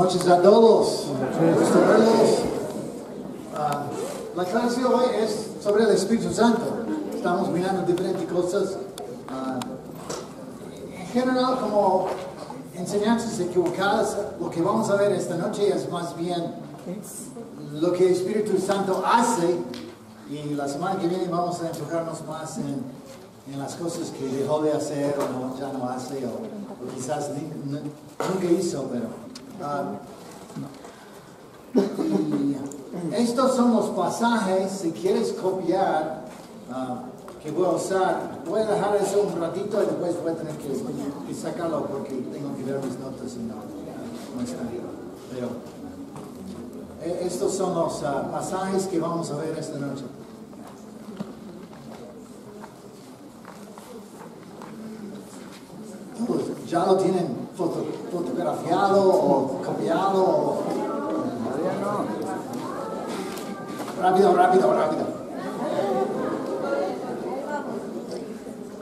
noches a todos. Gusto verlos. La clase de hoy es sobre el Espíritu Santo. Estamos mirando diferentes cosas. En general, como enseñanzas equivocadas, lo que vamos a ver esta noche es más bien lo que el Espíritu Santo hace. Y la semana que viene vamos a enfocarnos más en las cosas que dejó de hacer o ya no hace, o quizás nunca hizo, pero... y estos son los pasajes, si quieres copiar, que voy a usar. Voy a dejar eso un ratito y después voy a tener que sacarlo porque tengo que ver mis notas y no están. Pero estos son los pasajes que vamos a ver esta noche. ¿Ya lo tienen fotografiado o copiado? Rápido.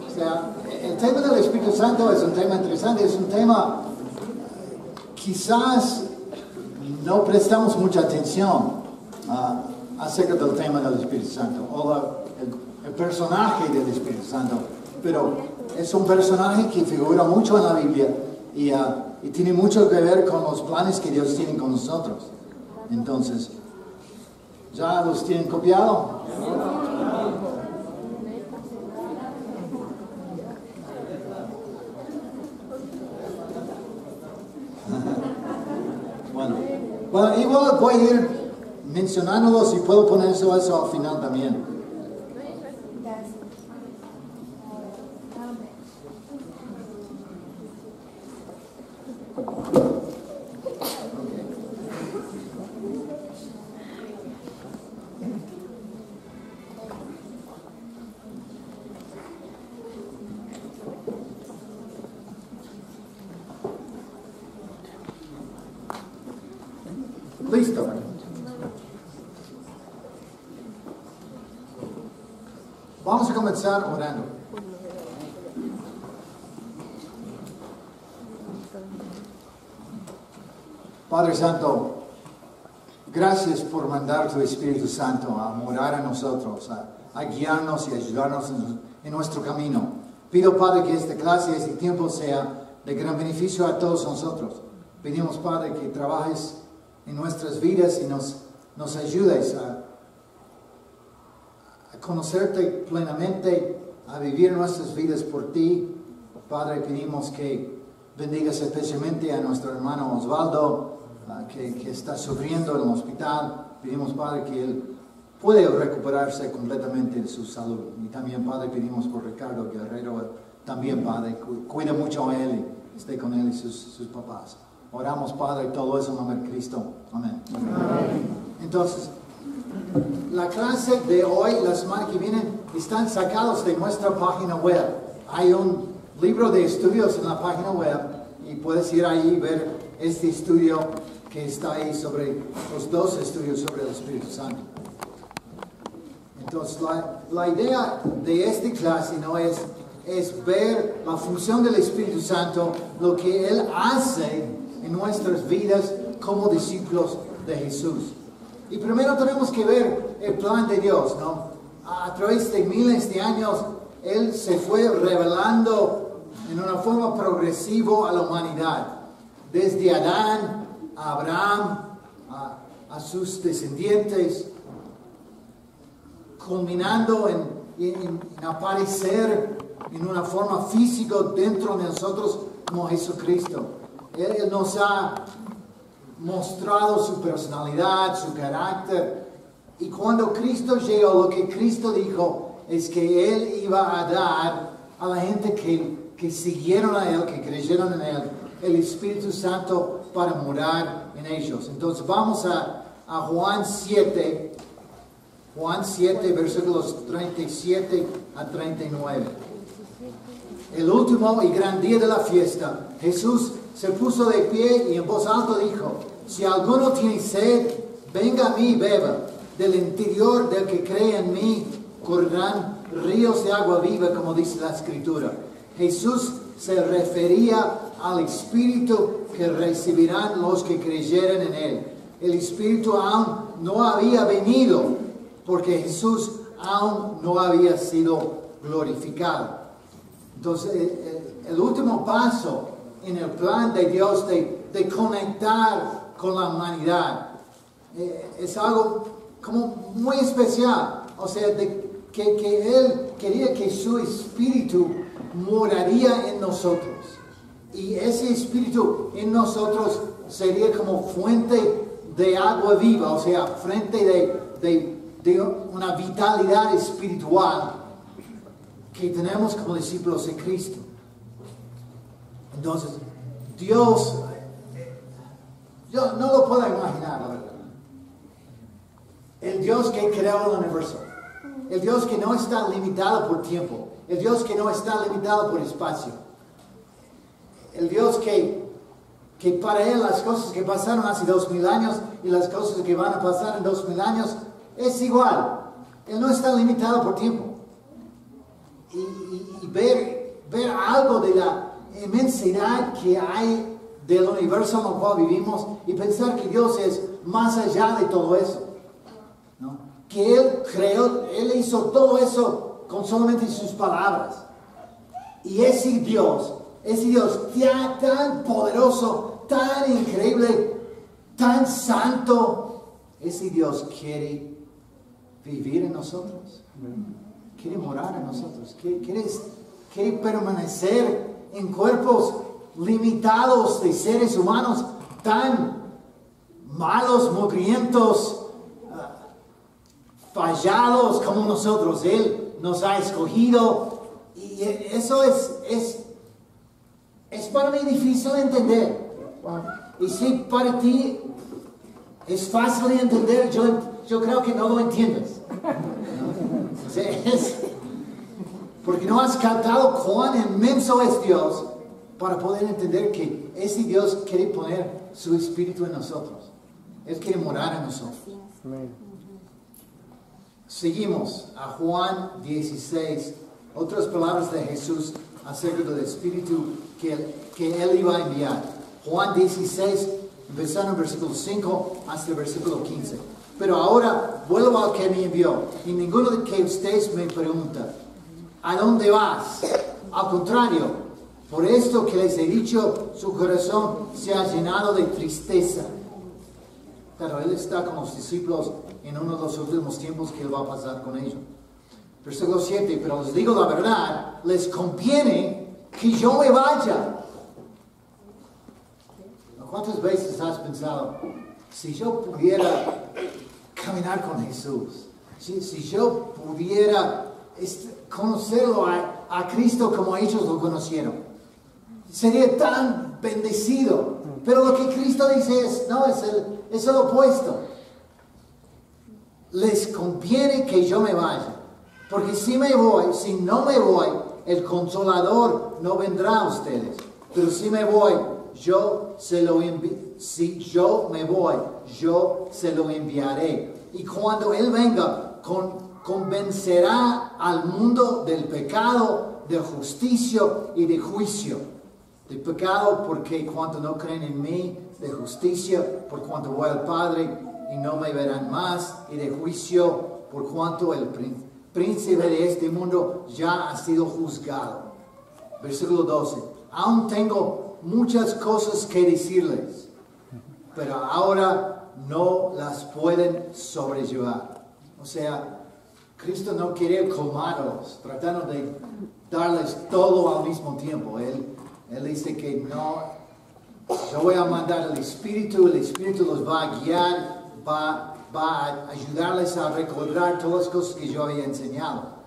O sea, el tema del Espíritu Santo es un tema interesante, es un tema quizás no prestamos mucha atención acerca del tema del Espíritu Santo o el personaje del Espíritu Santo, pero es un personaje que figura mucho en la Biblia y tiene mucho que ver con los planes que Dios tiene con nosotros. Entonces, ¿ya los tienen copiado? Bueno, igual voy a ir mencionándolos y puedo poner eso al final también. Listo. Vamos a comenzar orando. Padre Santo, gracias por mandar tu Espíritu Santo a morar en nosotros, a guiarnos y ayudarnos en nuestro camino. Pido, Padre, que esta clase, este tiempo sea de gran beneficio a todos nosotros. Pedimos, Padre, que trabajes en nuestras vidas y nos ayudes a conocerte plenamente, a vivir nuestras vidas por ti. Padre, pedimos que bendigas especialmente a nuestro hermano Osvaldo, que está sufriendo en el hospital. Pedimos, Padre, que él pueda recuperarse completamente de su salud. Y también, Padre, pedimos por Ricardo Guerrero, también, Padre, cuida mucho a él y esté con él y sus papás. Oramos, Padre, todo eso en nombre de Cristo. Amén. Entonces, la clase de hoy, la semana que viene, están sacados de nuestra página web. Hay un libro de estudios en la página web y puedes ir ahí y ver este estudio que está ahí sobre los dos estudios sobre el Espíritu Santo. Entonces, la idea de esta clase no es ver la función del Espíritu Santo, lo que Él hace en nuestras vidas como discípulos de Jesús. Y primero tenemos que ver el plan de Dios, ¿no? A través de miles de años, Él se fue revelando en una forma progresiva a la humanidad. Desde Adán, a Abraham, a sus descendientes, culminando en aparecer en una forma física dentro de nosotros como Jesucristo. Él nos ha mostrado su personalidad, su carácter. Y cuando Cristo llegó, lo que Cristo dijo es que Él iba a dar a la gente que siguieron a Él, que creyeron en Él, el Espíritu Santo para morar en ellos. Entonces vamos a Juan 7, versículos 37 a 39. El último y gran día de la fiesta, Jesús se puso de pie y en voz alta dijo: si alguno tiene sed, venga a mí y beba. Del interior del que cree en mí correrán ríos de agua viva, como dice la Escritura. Jesús se refería al Espíritu que recibirán los que creyeran en Él. El Espíritu aún no había venido porque Jesús aún no había sido glorificado. Entonces, el último paso en el plan de Dios de conectar con la humanidad es algo como muy especial. O sea, que Él quería que su Espíritu moraría en nosotros. Y ese Espíritu en nosotros sería como fuente de agua viva, o sea, fuente de una vitalidad espiritual que tenemos como discípulos de Cristo. Entonces, Dios, yo no lo puedo imaginar, la verdad. El Dios que creó el universo, el Dios que no está limitado por tiempo, el Dios que no está limitado por espacio, el Dios que para Él las cosas que pasaron hace 2000 años y las cosas que van a pasar en 2000 años es igual. Él no está limitado por tiempo. Y ver algo de la inmensidad que hay del universo en el cual vivimos y pensar que Dios es más allá de todo eso, ¿no? Que Él creó, Él hizo todo eso con solamente sus palabras. Y ese Dios tan poderoso, tan increíble, tan santo, ese Dios quiere vivir en nosotros. Quiere morar en nosotros. Quiere permanecer en cuerpos limitados de seres humanos tan malos, mugrientos, fallados como nosotros. Él nos ha escogido. Y eso es para mí difícil de entender. Y si para ti es fácil de entender, yo creo que no lo entiendes. O sea, porque no has captado cuán inmenso es Dios para poder entender que ese Dios quiere poner su Espíritu en nosotros. Él quiere morar en nosotros. Seguimos a Juan 16. Otras palabras de Jesús acerca del Espíritu que Él iba a enviar. Juan 16, empezando en versículo 5 hasta el versículo 15. Pero ahora vuelvo al que me envió. Y ninguno de que ustedes me pregunta, ¿a dónde vas? Al contrario, por esto que les he dicho, su corazón se ha llenado de tristeza. Pero Él está con los discípulos en uno de los últimos tiempos que Él va a pasar con ellos. Versículo 7, pero les digo la verdad, les conviene que yo me vaya. ¿Cuántas veces has pensado, si yo pudiera caminar con Jesús, si yo pudiera conocerlo a Cristo como ellos lo conocieron, sería tan bendecido? Pero lo que Cristo dice es el opuesto. Les conviene que yo me vaya. Porque si no me voy, el Consolador no vendrá a ustedes. Pero si me voy, si yo me voy, yo se lo enviaré. Y cuando Él venga, convencerá al mundo del pecado, de justicia y de juicio. De pecado porque cuando no creen en mí, de justicia por cuanto voy al Padre y no me verán más, y de juicio por cuanto el príncipe de este mundo ya ha sido juzgado. Versículo 12. Aún tengo muchas cosas que decirles, pero ahora no las pueden sobrellevar. O sea, Cristo no quiere colmarlos, tratando de darles todo al mismo tiempo. Él dice que no, yo voy a mandar el Espíritu los va a guiar, va a ayudarles a recordar todas las cosas que yo había enseñado.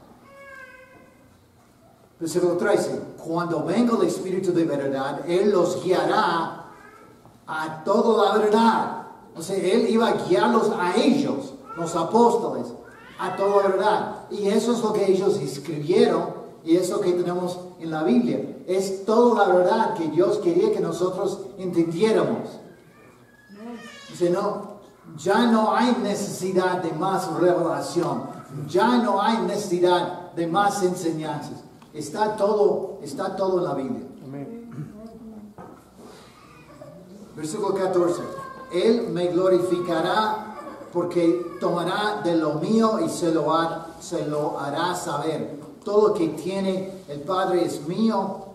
Versículo 13. Cuando venga el Espíritu de verdad, Él los guiará a toda la verdad. O sea, Él iba a guiarlos a ellos, los apóstoles, a toda la verdad. Y eso es lo que ellos escribieron y eso que tenemos en la Biblia. Es toda la verdad que Dios quería que nosotros entendiéramos. Dice, no, ya no hay necesidad de más revelación. Ya no hay necesidad de más enseñanzas. Está todo en la Biblia. Versículo 14. Él me glorificará porque tomará de lo mío y se lo hará saber. Todo lo que tiene el Padre es mío.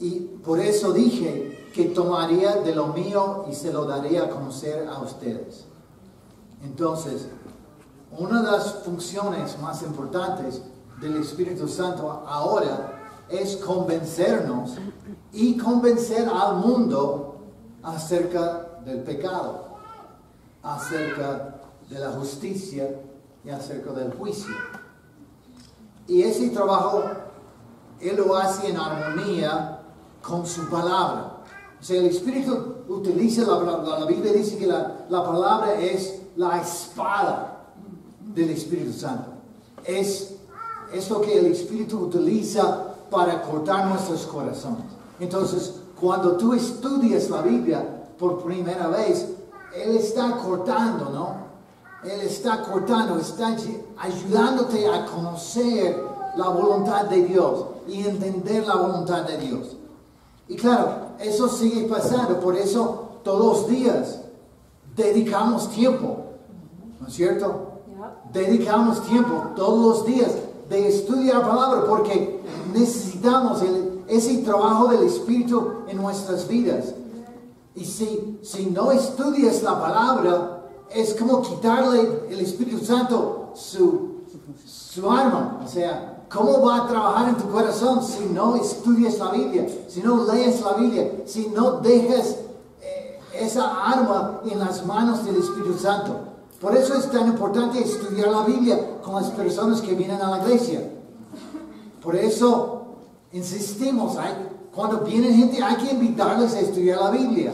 Y por eso dije que tomaría de lo mío y se lo daría a conocer a ustedes. Entonces, una de las funciones más importantes del Espíritu Santo ahora es convencernos y convencer al mundo acerca del pecado, acerca de la justicia y acerca del juicio. Y ese trabajo Él lo hace en armonía con su palabra. O sea, el Espíritu utiliza la Biblia dice que la palabra es la espada del Espíritu Santo. Es lo que el Espíritu utiliza para cortar nuestros corazones. Entonces, cuando tú estudias la Biblia por primera vez, Él está cortando, ¿no? Él está cortando, está ayudándote a conocer la voluntad de Dios y entender la voluntad de Dios. Y claro, eso sigue pasando, por eso todos los días dedicamos tiempo, ¿no es cierto? Dedicamos tiempo todos los días de estudiar la palabra porque necesitamos ese trabajo del Espíritu en nuestras vidas. Y si no estudias la palabra, es como quitarle el Espíritu Santo su arma. O sea, ¿cómo va a trabajar en tu corazón si no estudias la Biblia? Si no lees la Biblia, si no dejas esa arma en las manos del Espíritu Santo. Por eso es tan importante estudiar la Biblia con las personas que vienen a la iglesia. Por eso insistimos, cuando viene gente hay que invitarles a estudiar la Biblia.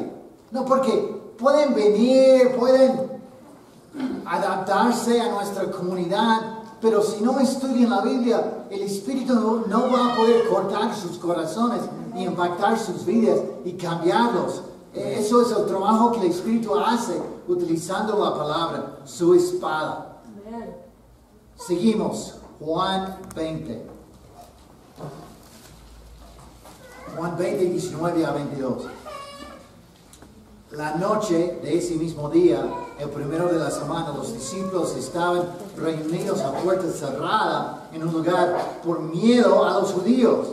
No, porque pueden venir, pueden adaptarse a nuestra comunidad, pero si no estudian la Biblia, el Espíritu no va a poder cortar sus corazones y impactar sus vidas y cambiarlos. Eso es el trabajo que el Espíritu hace utilizando la palabra, su espada. Seguimos, Juan 20. Juan 20, 19 a 22. La noche de ese mismo día, el primero de la semana, los discípulos estaban reunidos a puerta cerrada en un lugar por miedo a los judíos.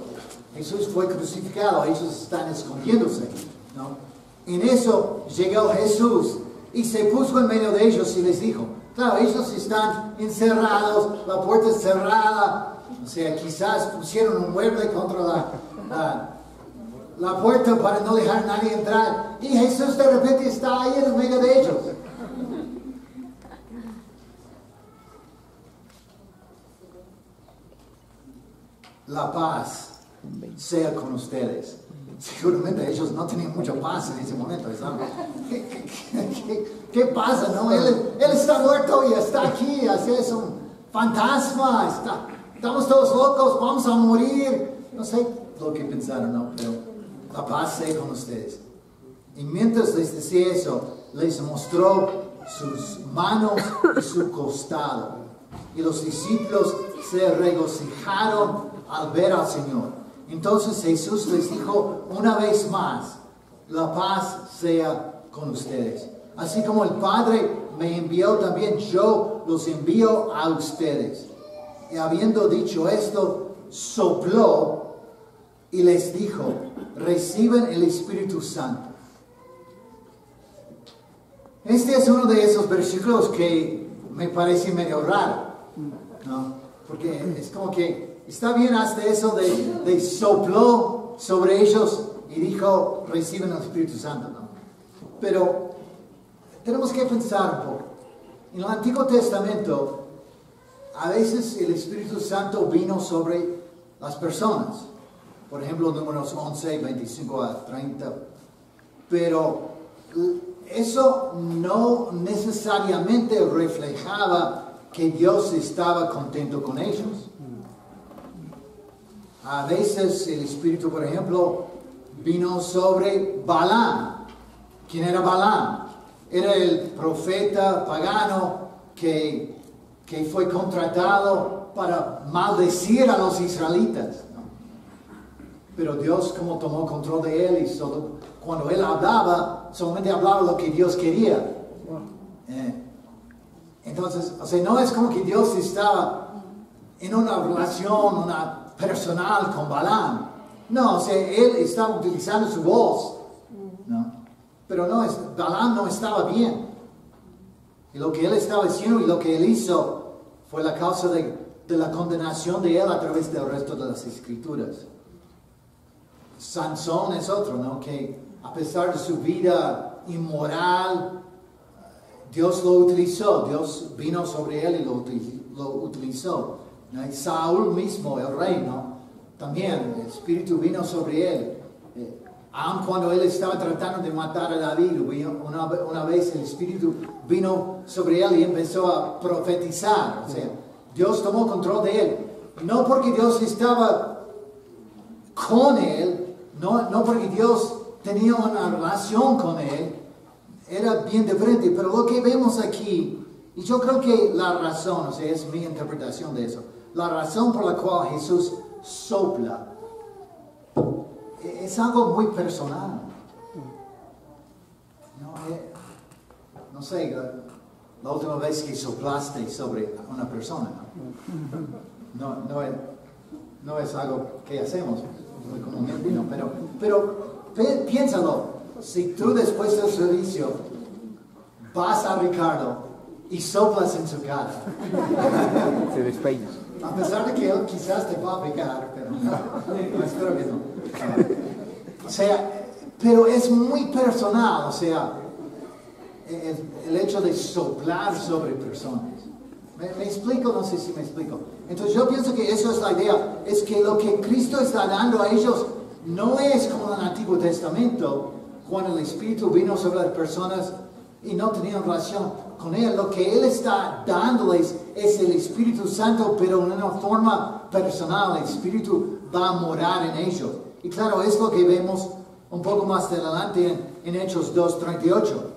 Jesús fue crucificado, ellos están escondiéndose, ¿no? En eso llegó Jesús y se puso en medio de ellos y les dijo, claro, ellos están encerrados, la puerta es cerrada, o sea, quizás pusieron un mueble contra la puerta para no dejar a nadie entrar. Y Jesús de repente está ahí en medio de ellos. La paz sea con ustedes. Seguramente ellos no tenían mucha paz en ese momento. ¿Qué pasa? ¿No? Él está muerto y está aquí. Así es un fantasma. Estamos todos locos. Vamos a morir. No sé lo que pensaron, ¿no? Pero la paz sea con ustedes. Y mientras les decía eso, les mostró sus manos y su costado. Y los discípulos se regocijaron al ver al Señor. Entonces Jesús les dijo una vez más, la paz sea con ustedes. Así como el Padre me envió también, yo los envío a ustedes. Y habiendo dicho esto, sopló y les dijo, reciben el Espíritu Santo. Este es uno de esos versículos que me parece medio raro, ¿no? Porque es como que está bien hasta eso de sopló sobre ellos y dijo, reciben el Espíritu Santo, ¿no? Pero tenemos que pensar un poco. En el Antiguo Testamento, a veces el Espíritu Santo vino sobre las personas. Por ejemplo, números 11, 25 a 30. Pero eso no necesariamente reflejaba que Dios estaba contento con ellos. A veces el Espíritu, por ejemplo, vino sobre Balaam. ¿Quién era Balaam? Era el profeta pagano que fue contratado para maldecir a los israelitas, ¿no? Pero Dios como tomó control de él y solo, cuando él hablaba, solamente hablaba lo que Dios quería. Entonces, o sea, no es como que Dios estaba en una relación, una personal con Balaam. No, o sea, él estaba utilizando su voz, ¿no? Pero Balaam no estaba bien. Y lo que él estaba diciendo y lo que él hizo fue la causa de la condenación de él a través del resto de las escrituras. Sansón es otro, ¿no? Que a pesar de su vida inmoral, Dios lo utilizó. Dios vino sobre él y lo utilizó, ¿no? Y Saúl mismo, el rey, ¿no? También el Espíritu vino sobre él. Aun cuando él estaba tratando de matar a David, una vez el Espíritu vino sobre él y empezó a profetizar. O sea, Dios tomó control de él. No porque Dios estaba con él, no porque Dios tenía una relación con él, era bien diferente. Pero lo que vemos aquí, y yo creo que la razón, o sea, es mi interpretación de eso, la razón por la cual Jesús sopla es algo muy personal. No sé, la última vez que soplaste sobre una persona, no es algo que hacemos muy comúnmente, ¿no? Pero piénsalo, si tú después del servicio vas a Ricardo y soplas en su cara, se despeina. A pesar de que él quizás te va a pegar, pero no, espero que no. O sea, pero es muy personal, o sea, el hecho de soplar sobre personas. ¿Me explico? No sé si me explico. Entonces yo pienso que eso es la idea, es que lo que Cristo está dando a ellos no es como en el Antiguo Testamento, cuando el Espíritu vino sobre las personas y no tenían relación con Él. Lo que Él está dándoles es el Espíritu Santo, pero en una forma personal. El Espíritu va a morar en ellos. Y claro, es lo que vemos un poco más adelante en Hechos 2:38.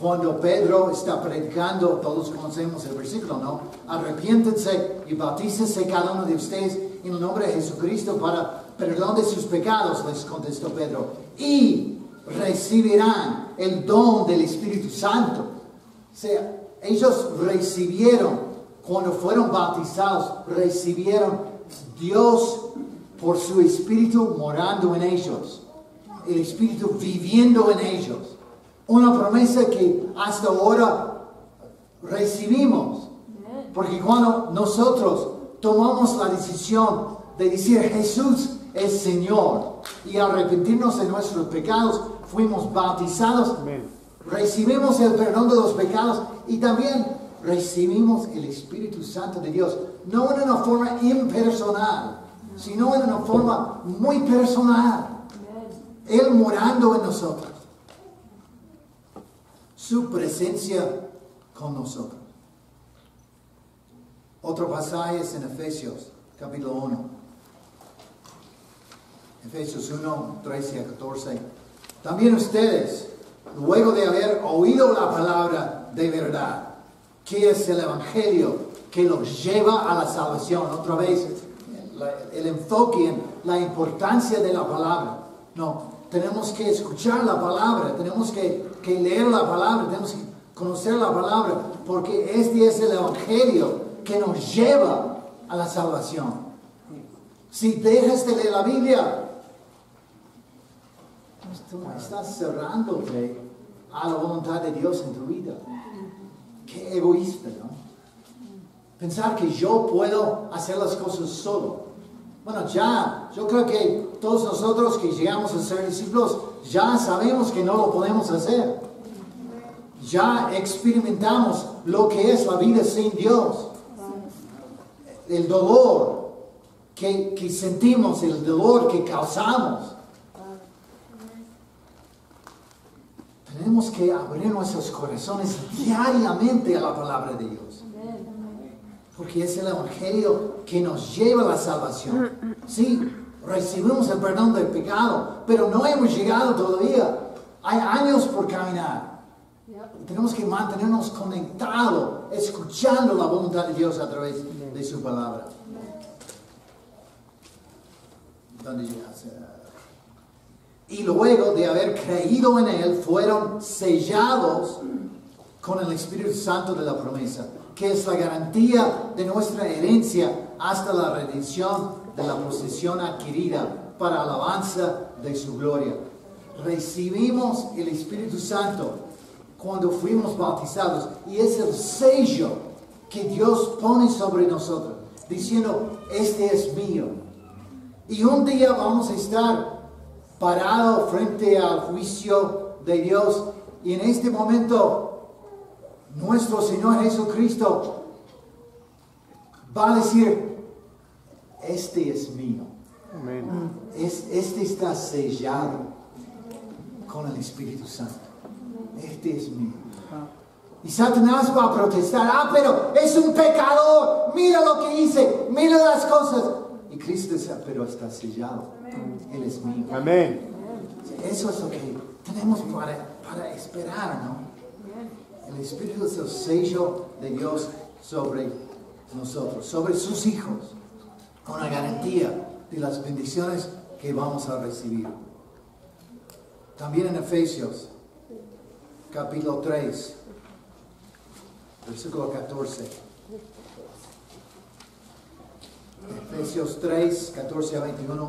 Cuando Pedro está predicando, todos conocemos el versículo, ¿no? Arrepiéntense y bautícense cada uno de ustedes en el nombre de Jesucristo para perdón de sus pecados, les contestó Pedro. Y recibirán el don del Espíritu Santo. O sea, ellos recibieron, cuando fueron bautizados, recibieron Dios por su Espíritu morando en ellos. El Espíritu viviendo en ellos. Una promesa que hasta ahora recibimos. Porque cuando nosotros tomamos la decisión de decir Jesús es Señor y arrepentirnos de nuestros pecados, fuimos bautizados, recibimos el perdón de los pecados y también recibimos el Espíritu Santo de Dios. No en una forma impersonal, sino en una forma muy personal. Él morando en nosotros. Su presencia con nosotros. Otro pasaje es en Efesios, capítulo 1. Efesios 1, 13 a 14. También ustedes, luego de haber oído la palabra de verdad, que es el Evangelio que los lleva a la salvación. Otra vez, el enfoque en la importancia de la palabra. No, tenemos que escuchar la palabra, tenemos que leer la palabra, tenemos que conocer la palabra, porque este es el Evangelio que nos lleva a la salvación. Si dejas de leer la Biblia, tú estás cerrándote a la voluntad de Dios en tu vida. Qué egoísta, ¿no? Pensar que yo puedo hacer las cosas solo. Bueno, yo creo que todos nosotros que llegamos a ser discípulos, ya sabemos que no lo podemos hacer. Ya experimentamos lo que es la vida sin Dios. El dolor que sentimos, el dolor que causamos. Tenemos que abrir nuestros corazones diariamente a la palabra de Dios. Porque es el Evangelio que nos lleva a la salvación. Sí, recibimos el perdón del pecado, pero no hemos llegado todavía. Hay años por caminar. Tenemos que mantenernos conectados, escuchando la voluntad de Dios a través de su palabra. ¿Dónde llegas? Y luego de haber creído en Él, fueron sellados con el Espíritu Santo de la promesa, que es la garantía de nuestra herencia hasta la redención de la posesión adquirida para alabanza de su gloria. Recibimos el Espíritu Santo cuando fuimos bautizados, y es el sello que Dios pone sobre nosotros, diciendo, este es mío. Y un día vamos a estar parados frente al juicio de Dios, y en este momento nuestro Señor Jesucristo va a decir, este es mío. Amén. Este está sellado con el Espíritu Santo. Este es mío. Y Satanás va a protestar, pero es un pecador, mira lo que hice, mira las cosas. Y Cristo dice, pero está sellado. Él es mío. Amén. Eso es lo que tenemos para esperar, ¿no? El Espíritu es el sello de Dios sobre nosotros, sobre sus hijos, con la garantía de las bendiciones que vamos a recibir. También en Efesios, capítulo 3, versículo 14. Efesios 3, 14 a 21.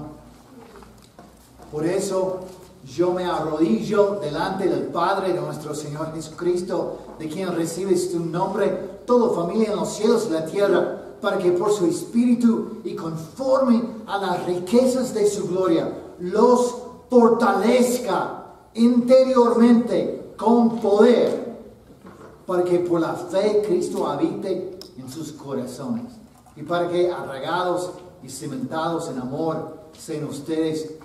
Por eso yo me arrodillo delante del Padre de nuestro Señor Jesucristo, de quien recibes tu nombre, toda familia en los cielos y la tierra, para que por su Espíritu y conforme a las riquezas de su gloria, los fortalezca interiormente con poder, para que por la fe Cristo habite en sus corazones, y para que arraigados y cimentados en amor sean ustedes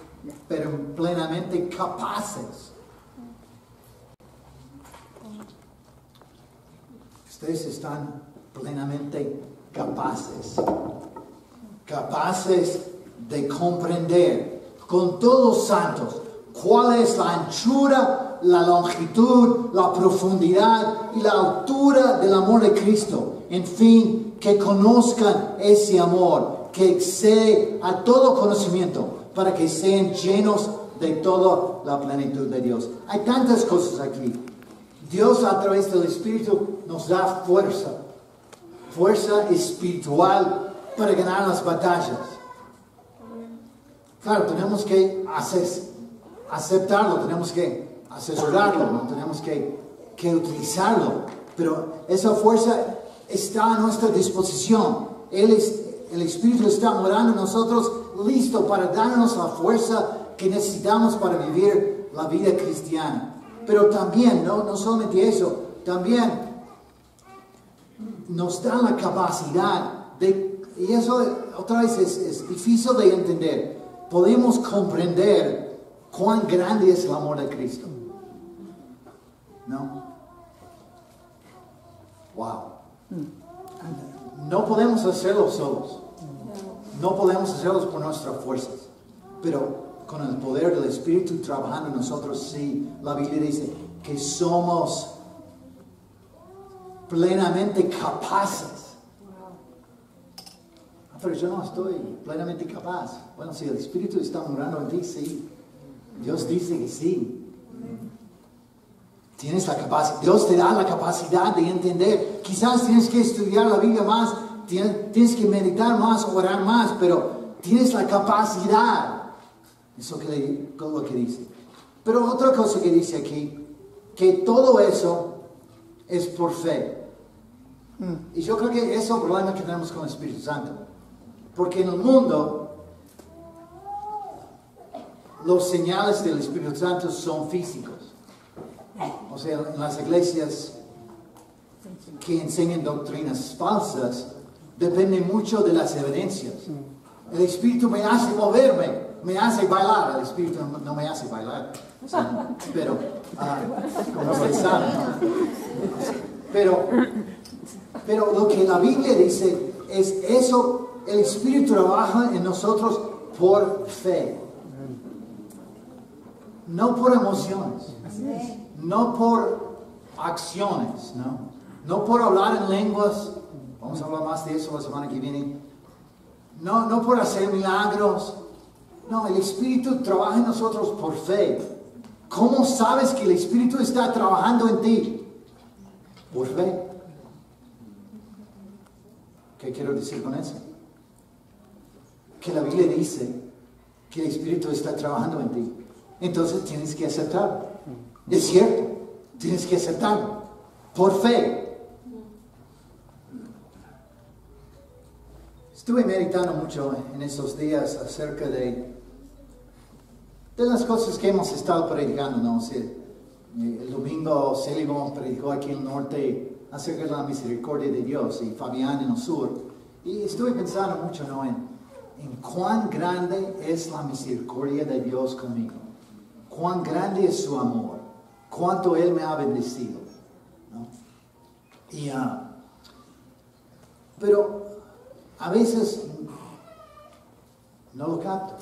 pero plenamente capaces. Ustedes están plenamente capaces de comprender con todos los santos cuál es la anchura, la longitud, la profundidad y la altura del amor de Cristo. En fin, que conozcan ese amor que excede a todo conocimiento, para que sean llenos de toda la plenitud de Dios. Hay tantas cosas aquí. Dios a través del Espíritu nos da fuerza espiritual para ganar las batallas. Claro, tenemos que aceptarlo, tenemos que asesorarlo, ¿no? Tenemos que utilizarlo, pero esa fuerza está a nuestra disposición. El Espíritu está morando en nosotros, listo para darnos la fuerza que necesitamos para vivir la vida cristiana. Pero también, no solamente eso, también nos da la capacidad de, y eso otra vez es difícil de entender, podemos comprender cuán grande es el amor de Cristo. ¿No? Wow. No podemos hacerlo solos. No podemos hacerlo por nuestras fuerzas. Pero con el poder del Espíritu trabajando en nosotros, sí. La Biblia dice que somos plenamente capaces. Pero yo no estoy plenamente capaz. Bueno, si el Espíritu está morando en ti, sí. Dios dice que sí. Tienes la capacidad, Dios te da la capacidad de entender. Quizás tienes que estudiar la Biblia más, tienes que meditar más, orar más, pero tienes la capacidad. Eso es lo que dice. Pero otra cosa que dice aquí, que todo eso es por fe. Y yo creo que ese es el problema que tenemos con el Espíritu Santo. Porque en el mundo, los señales del Espíritu Santo son físicos. O sea, en las iglesias que enseñan doctrinas falsas, depende mucho de las evidencias. El Espíritu me hace moverme, me hace bailar. El Espíritu no me hace bailar. O sea, pero, como ustedes saben, ¿no? Pero lo que la Biblia dice es eso, el Espíritu trabaja en nosotros por fe. No por emociones. No por acciones, ¿no? No por hablar en lenguas, vamos a hablar más de eso la semana que viene. No por hacer milagros. No, el Espíritu trabaja en nosotros por fe. ¿Cómo sabes que el Espíritu está trabajando en ti? Por fe. ¿Qué quiero decir con eso? Que la Biblia dice que el Espíritu está trabajando en ti. Entonces tienes que aceptarlo. Es cierto, tienes que aceptarlo. Por fe. Estuve meditando mucho en estos días acerca de las cosas que hemos estado predicando, ¿no? O sea, el domingo Célimo predicó aquí en el norte acerca de la misericordia de Dios y Fabián en el sur. Y estuve pensando mucho, ¿no? En cuán grande es la misericordia de Dios conmigo. Cuán grande es su amor. Cuánto Él me ha bendecido, ¿no? Y, pero a veces no lo capto.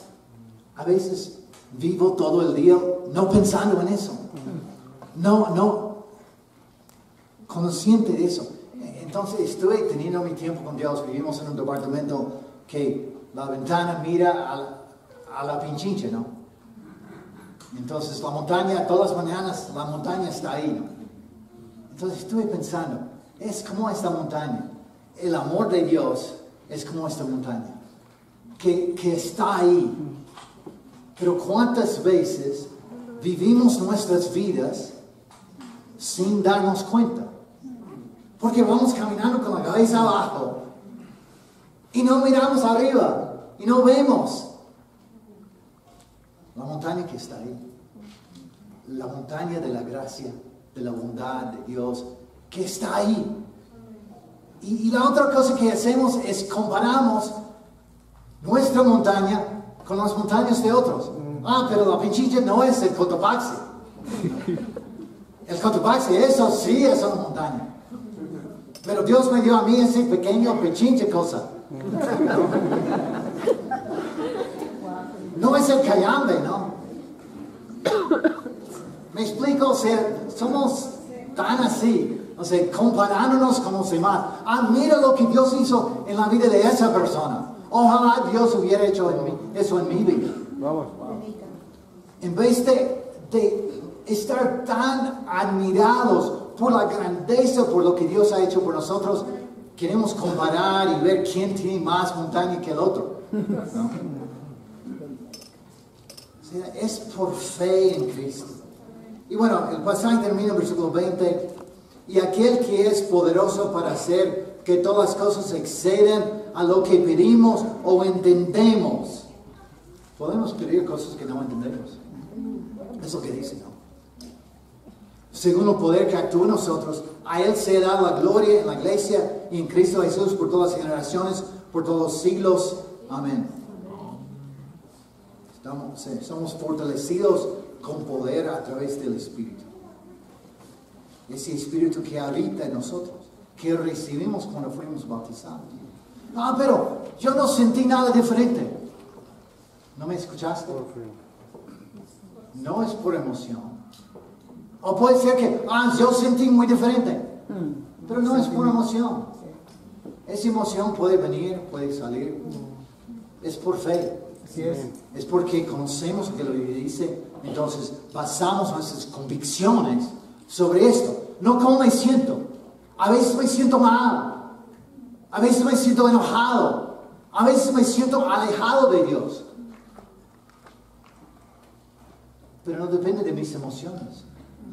A veces vivo todo el día no pensando en eso. No consciente de eso. Entonces estoy teniendo mi tiempo con Dios. Vivimos en un departamento que la ventana mira a la Pinchincha, ¿no? Entonces la montaña, todas las mañanas la montaña está ahí, ¿no? Entonces estuve pensando, es como esta montaña. El amor de Dios es como esta montaña, que está ahí. Pero ¿cuántas veces vivimos nuestras vidas sin darnos cuenta? Porque vamos caminando con la cabeza abajo y no miramos arriba y no vemos la montaña que está ahí. La montaña de la gracia, de la bondad de Dios que está ahí. Y la otra cosa que hacemos es comparamos nuestra montaña con las montañas de otros. Pero la Pinchincha no es el Cotopaxi. El Cotopaxi, eso sí es una montaña. Pero Dios me dio a mí ese pequeño Pinchincha cosa. No es el Cayambe, ¿no? Me explico, o sea, somos tan así. O sea, comparándonos con los demás. Mira lo que Dios hizo en la vida de esa persona. Ojalá Dios hubiera hecho eso en mi vida. Vamos. En vez de estar tan admirados por la grandeza, por lo que Dios ha hecho por nosotros, queremos comparar y ver quién tiene más montaña que el otro, ¿no? O sea, es por fe en Cristo. Y bueno, el pasaje termina en versículo 20. Y aquel que es poderoso para hacer que todas las cosas exceden a lo que pedimos o entendemos. Podemos pedir cosas que no entendemos. Es lo que dice, ¿no? Según el poder que actúa en nosotros, a Él se da la gloria en la iglesia y en Cristo Jesús por todas las generaciones, por todos los siglos. Amén. Somos fortalecidos con poder a través del Espíritu. Ese Espíritu que habita en nosotros, que recibimos cuando fuimos bautizados. Pero yo no sentí nada diferente. ¿No me escuchaste? No es por emoción. O puede ser que, yo sentí muy diferente. Pero no es por emoción. Esa emoción puede venir, puede salir. Es por fe. Así es. Es porque conocemos lo que la Biblia dice. Entonces basamos nuestras convicciones sobre esto. No cómo me siento. A veces me siento mal. A veces me siento enojado. A veces me siento alejado de Dios. Pero no depende de mis emociones.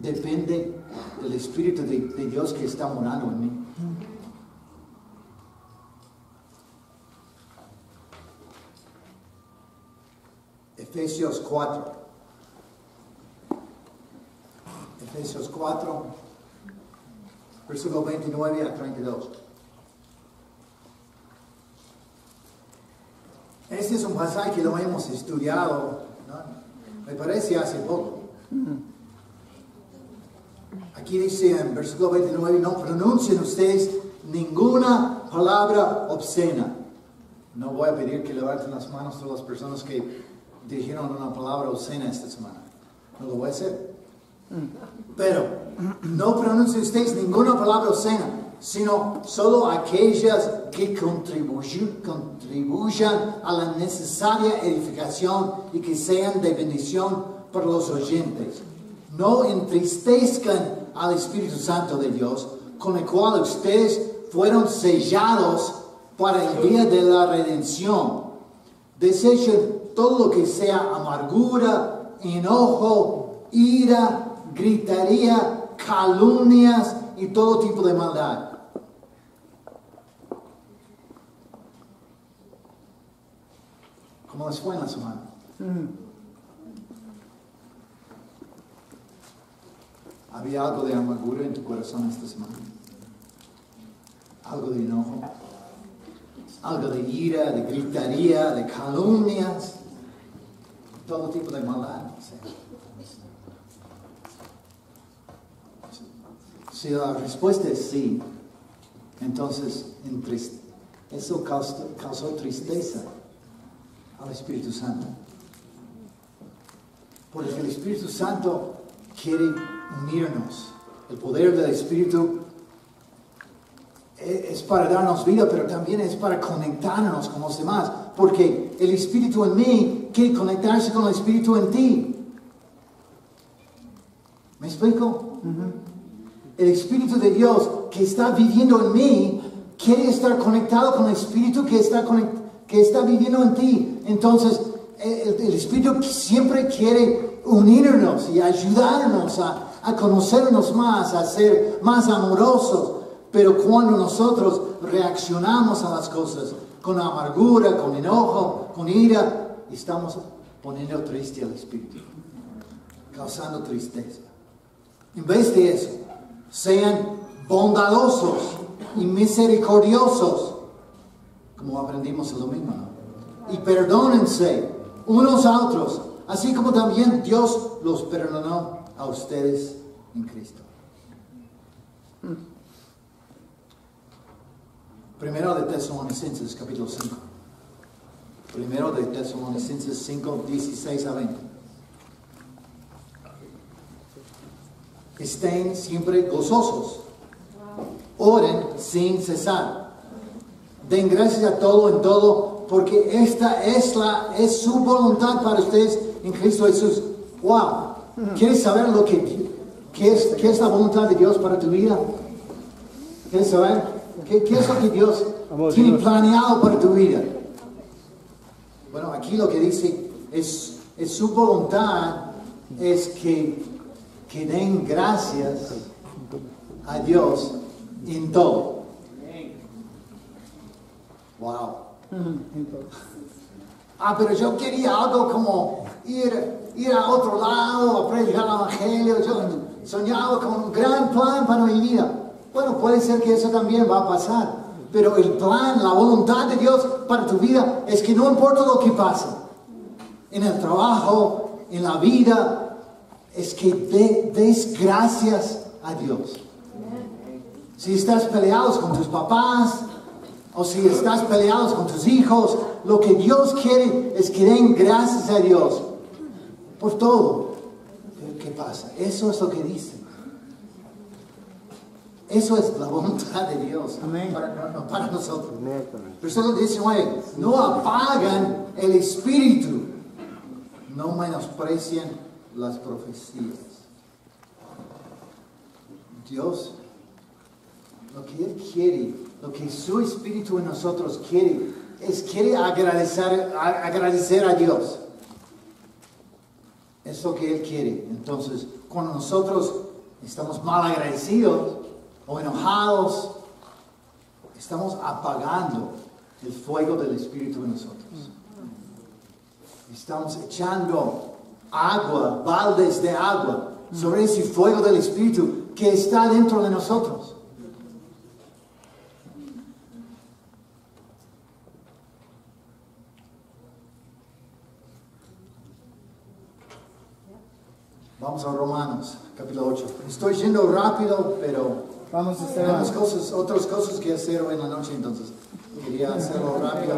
Depende del Espíritu de Dios que está morando en mí. Efesios 4. Efesios 4, versículo 29 a 32. Este es un pasaje que lo hemos estudiado, ¿no? Me parece hace poco. Aquí dice en versículo 29, no pronuncien ustedes ninguna palabra obscena. No voy a pedir que levanten las manos todas las personas que dijeron una palabra obscena esta semana. No lo voy a hacer. Pero no pronuncien ustedes ninguna palabra obscena, sino solo aquellas que contribuyan a la necesaria edificación y que sean de bendición para los oyentes. No entristezcan al Espíritu Santo de Dios, con el cual ustedes fueron sellados para el día de la redención. Desechen todo lo que sea amargura, enojo, ira, gritería, calumnias y todo tipo de maldad. ¿Cómo les fue en la semana? ¿Había algo de amargura en tu corazón esta semana? ¿Algo de enojo? ¿Algo de ira, de gritería, de calumnias? Todo tipo de maldad. Si la respuesta es sí, entonces eso causó tristeza al Espíritu Santo. Porque el Espíritu Santo quiere unirnos. El poder del Espíritu es para darnos vida, pero también es para conectarnos con los demás. Porque el Espíritu en mí quiere conectarse con el Espíritu en ti. ¿Me explico? El Espíritu de Dios que está viviendo en mí quiere estar conectado con el Espíritu que está viviendo en ti. Entonces, el Espíritu siempre quiere unirnos y ayudarnos a conocernos más, a ser más amorosos. Pero cuando nosotros reaccionamos a las cosas con amargura, con enojo, con ira, estamos poniendo triste al Espíritu, causando tristeza. En vez de eso, sean bondadosos y misericordiosos, como aprendimos el domingo, ¿no? Y perdónense unos a otros, así como también Dios los perdonó a ustedes en Cristo. Primero de Tesalonicenses, capítulo 5. Primero de Tesalonicenses 5, 16 a 20. Estén siempre gozosos. Oren sin cesar. Den gracias a todo en todo, porque esta es su voluntad para ustedes en Cristo Jesús. Wow. ¿Quieres saber qué es la voluntad de Dios para tu vida? ¿Quieres saber? ¿Qué es lo que Dios tiene planeado para tu vida? Bueno, aquí lo que dice es su voluntad es que den gracias a Dios en todo. Wow. Pero yo quería algo como ir a otro lado a predicar el Evangelio. Yo soñaba con un gran plan para mi vida. Bueno, puede ser que eso también va a pasar. Pero el plan, la voluntad de Dios para tu vida es que no importa lo que pase, en el trabajo, en la vida, es que des gracias a Dios. Si estás peleados con tus papás, o si estás peleados con tus hijos, lo que Dios quiere es que den gracias a Dios por todo. Pero ¿qué pasa? Eso es lo que dice. Eso es la voluntad de Dios para nosotros. Versículo 19. No apagan el espíritu. No menosprecien las profecías. Dios, lo que Él quiere, lo que su espíritu en nosotros quiere, quiere agradecer a Dios. Es lo que Él quiere. Entonces, cuando nosotros estamos mal agradecidos o enojados, estamos apagando el fuego del Espíritu en nosotros. Estamos echando agua, baldes de agua, sobre ese fuego del Espíritu que está dentro de nosotros. Vamos a Romanos, capítulo 8. Estoy yendo rápido, pero tenemos otras cosas que hacer hoy en la noche, entonces quería hacerlo rápido.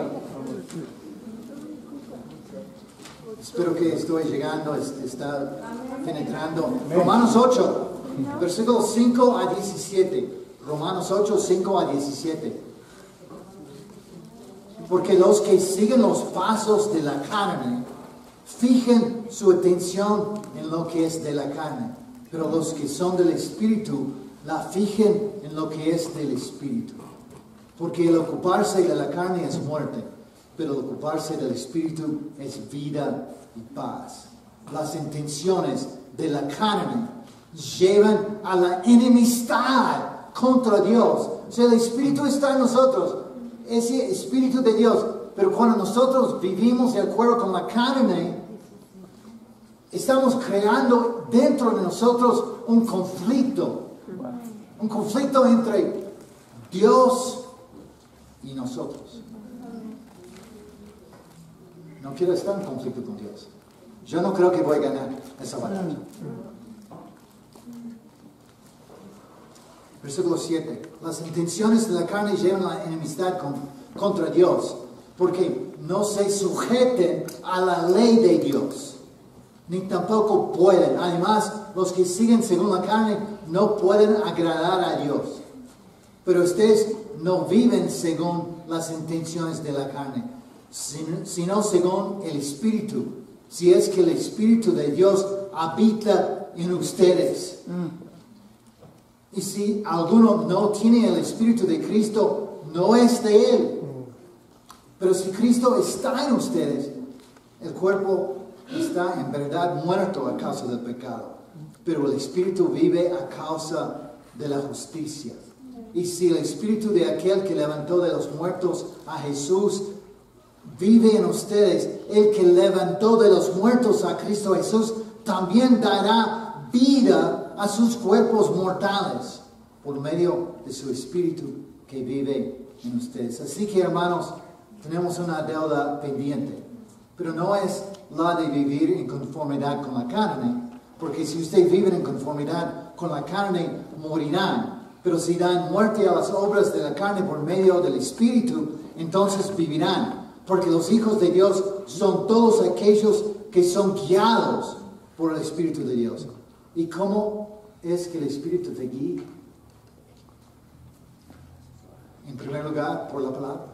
Espero que estoy llegando, está penetrando. Romanos 8, versículos 5 a 17. Romanos 8, 5 a 17. Porque los que siguen los pasos de la carne, fijen su atención en lo que es de la carne. Pero los que son del Espíritu, la fijen en lo que es del Espíritu. Porque el ocuparse de la carne es muerte, pero el ocuparse del Espíritu es vida y paz. Las intenciones de la carne llevan a la enemistad contra Dios. O sea, el Espíritu está en nosotros, ese Espíritu de Dios. Pero cuando nosotros vivimos de acuerdo con la carne, estamos creando dentro de nosotros un conflicto. Un conflicto entre Dios y nosotros. No quiero estar en conflicto con Dios. Yo no creo que voy a ganar esa batalla. Versículo 7. Las intenciones de la carne llevan a la enemistad contra Dios, porque no se sujeten a la ley de Dios, ni tampoco pueden. Además, los que siguen según la carne no pueden agradar a Dios. Pero ustedes no viven según las intenciones de la carne, sino según el Espíritu, si es que el Espíritu de Dios habita en ustedes. Y si alguno no tiene el Espíritu de Cristo, no es de Él. Pero si Cristo está en ustedes, el cuerpo está en verdad muerto a causa del pecado, pero el Espíritu vive a causa de la justicia. Y si el Espíritu de aquel que levantó de los muertos a Jesús vive en ustedes, el que levantó de los muertos a Cristo Jesús también dará vida a sus cuerpos mortales por medio de su Espíritu que vive en ustedes. Así que, hermanos, tenemos una deuda pendiente, pero no es la de vivir en conformidad con la carne, porque si ustedes viven en conformidad con la carne, morirán. Pero si dan muerte a las obras de la carne por medio del Espíritu, entonces vivirán. Porque los hijos de Dios son todos aquellos que son guiados por el Espíritu de Dios. ¿Y cómo es que el Espíritu te guía? En primer lugar, por la palabra.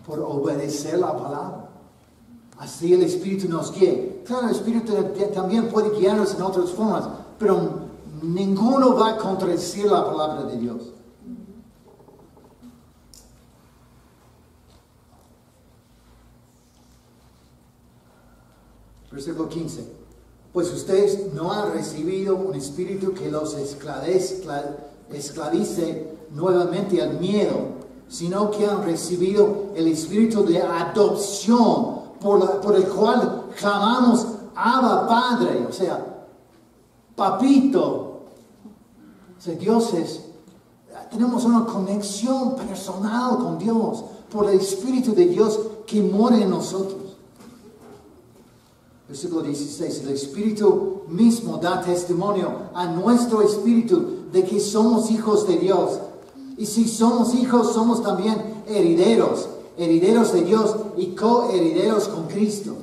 Por obedecer la palabra. Así el Espíritu nos guía. Claro, el Espíritu también puede guiarnos en otras formas, pero ninguno va a contradecir la palabra de Dios. Versículo 15. Pues ustedes no han recibido un espíritu que los esclavice nuevamente al miedo, sino que han recibido el espíritu de adopción, por el cual clamamos Abba Padre, o sea, Papito. O sea, tenemos una conexión personal con Dios por el Espíritu de Dios que mora en nosotros. Versículo 16. El Espíritu mismo da testimonio a nuestro espíritu de que somos hijos de Dios. Y si somos hijos, somos también herederos, herederos de Dios y coherederos con Cristo.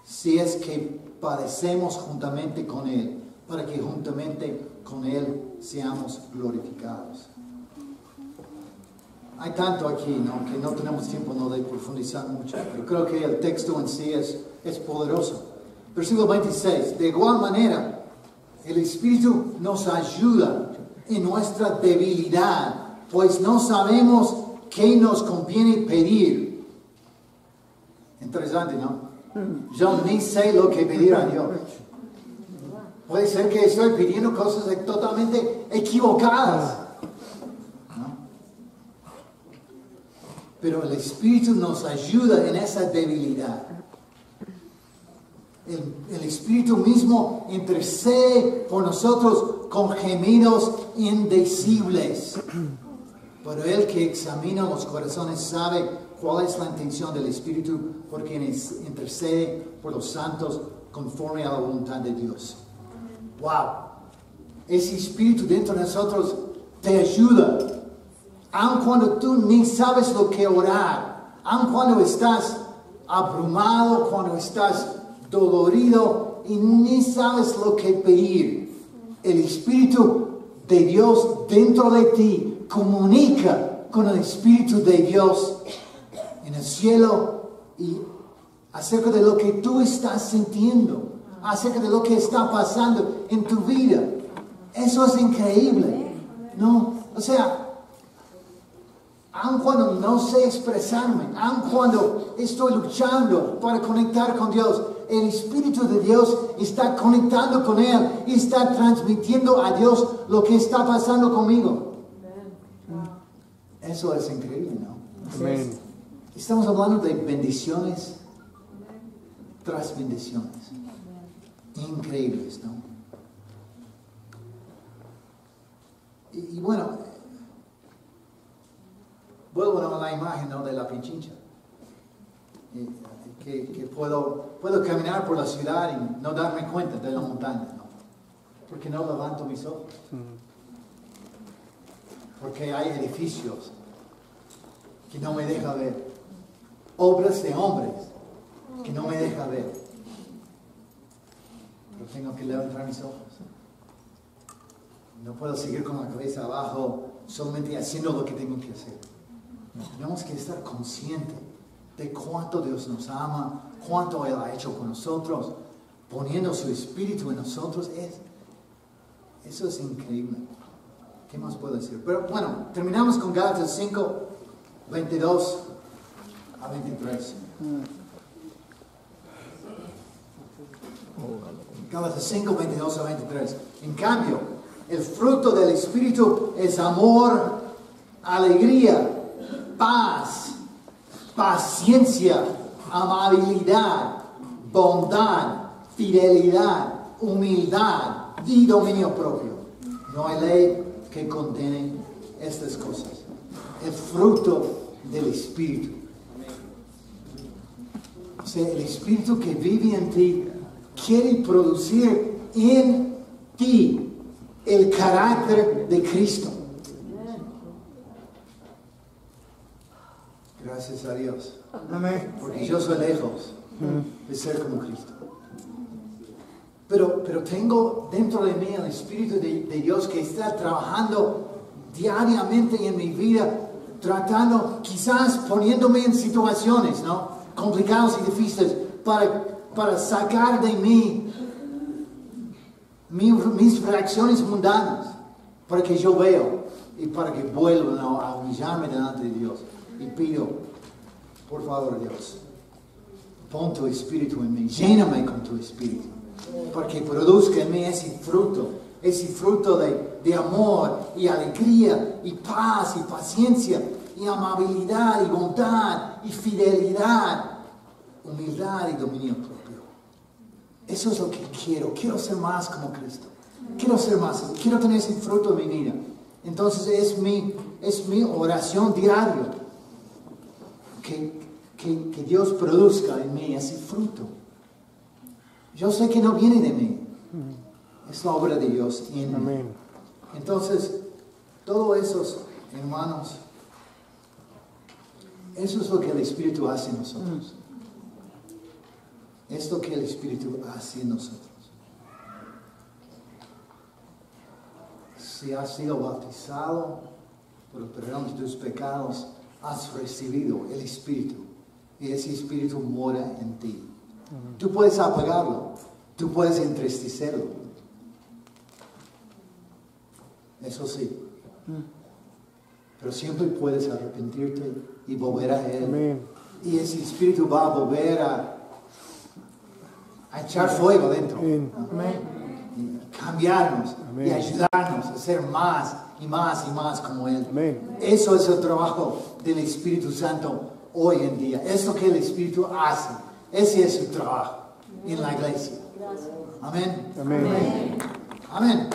Si es que padecemos juntamente con Él, para que juntamente con Él seamos glorificados. Hay tanto aquí, ¿no?, que no tenemos tiempo de profundizar mucho, pero creo que el texto en sí es poderoso. Versículo 26. De igual manera, el Espíritu nos ayuda en nuestra debilidad, pues no sabemos qué nos conviene pedir. Interesante, ¿no? Yo ni sé lo que pedir a Dios. Puede ser que estoy pidiendo cosas totalmente equivocadas, ¿no? Pero el Espíritu nos ayuda en esa debilidad. El Espíritu mismo intercede por nosotros con gemidos indecibles. Pero el que examina los corazones sabe cuál es la intención del Espíritu, porque intercede por los santos conforme a la voluntad de Dios. Wow, ese Espíritu dentro de nosotros te ayuda, aun cuando tú ni sabes lo que orar, aun cuando estás abrumado, cuando estás dolorido y ni sabes lo que pedir, el Espíritu de Dios dentro de ti comunica con el Espíritu de Dios en el cielo y acerca de lo que tú estás sintiendo, acerca de lo que está pasando en tu vida. Eso es increíble, ¿no? O sea, aun cuando no sé expresarme, aun cuando estoy luchando para conectar con Dios, el Espíritu de Dios está conectando con Él y está transmitiendo a Dios lo que está pasando conmigo. Eso es increíble, ¿no? Amén. Estamos hablando de bendiciones tras bendiciones. Increíbles, ¿no? Y bueno, vuelvo a la imagen, ¿no?, de la Pichincha. Que puedo caminar por la ciudad y no darme cuenta de la montaña, ¿no? Porque no levanto mis ojos. Porque hay edificios que no me dejan ver. Obras de hombres que no me dejan ver. Pero tengo que levantar mis ojos. No puedo seguir con la cabeza abajo solamente haciendo lo que tengo que hacer. Tenemos que estar conscientes de cuánto Dios nos ama, cuánto Él ha hecho con nosotros, poniendo su Espíritu en nosotros. Eso es increíble. ¿Qué más puedo decir? Pero bueno, terminamos con Gálatas 5, 22 a 23. Gálatas 5, 22 a 23. En cambio, el fruto del Espíritu es amor, alegría, paz, paciencia, amabilidad, bondad, fidelidad, humildad y dominio propio. No hay ley que condene estas cosas. El fruto del Espíritu. O sea, el Espíritu que vive en ti quiere producir en ti el carácter de Cristo. Gracias a Dios. Amén. Porque yo soy lejos de ser como Cristo. Pero tengo dentro de mí el Espíritu de Dios que está trabajando diariamente en mi vida, tratando, quizás poniéndome en situaciones, ¿no?, complicadas y difíciles para sacar de mí mis reacciones mundanas, para que yo veo y para que vuelva, ¿no?, a humillarme delante de Dios. Y pido, por favor, Dios, pon tu Espíritu en mí, lléname con tu Espíritu, para que produzca en mí ese fruto de amor y alegría y paz y paciencia y amabilidad y bondad y fidelidad, humildad y dominio propio. Eso es lo que quiero ser más como Cristo, quiero tener ese fruto en mi vida. Entonces es mi oración diaria que Dios produzca en mí ese fruto. Yo sé que no viene de mí, es la obra de Dios en mí. Entonces, todo eso, hermanos, eso es lo que el Espíritu hace en nosotros. Es lo que el Espíritu hace en nosotros. Si has sido bautizado por el perdón de tus pecados, has recibido el Espíritu y ese Espíritu mora en ti. Tú puedes apagarlo, tú puedes entristecerlo. Eso sí. Pero siempre puedes arrepentirte y volver a Él. Amén. Y ese Espíritu va a volver a echar fuego dentro. Amén. Y cambiarnos. Amén. Y ayudarnos a ser más y más y más como Él. Amén. Eso es el trabajo del Espíritu Santo hoy en día. Es lo que el Espíritu hace. Ese es su trabajo en la iglesia. Amén. Amén. Amén.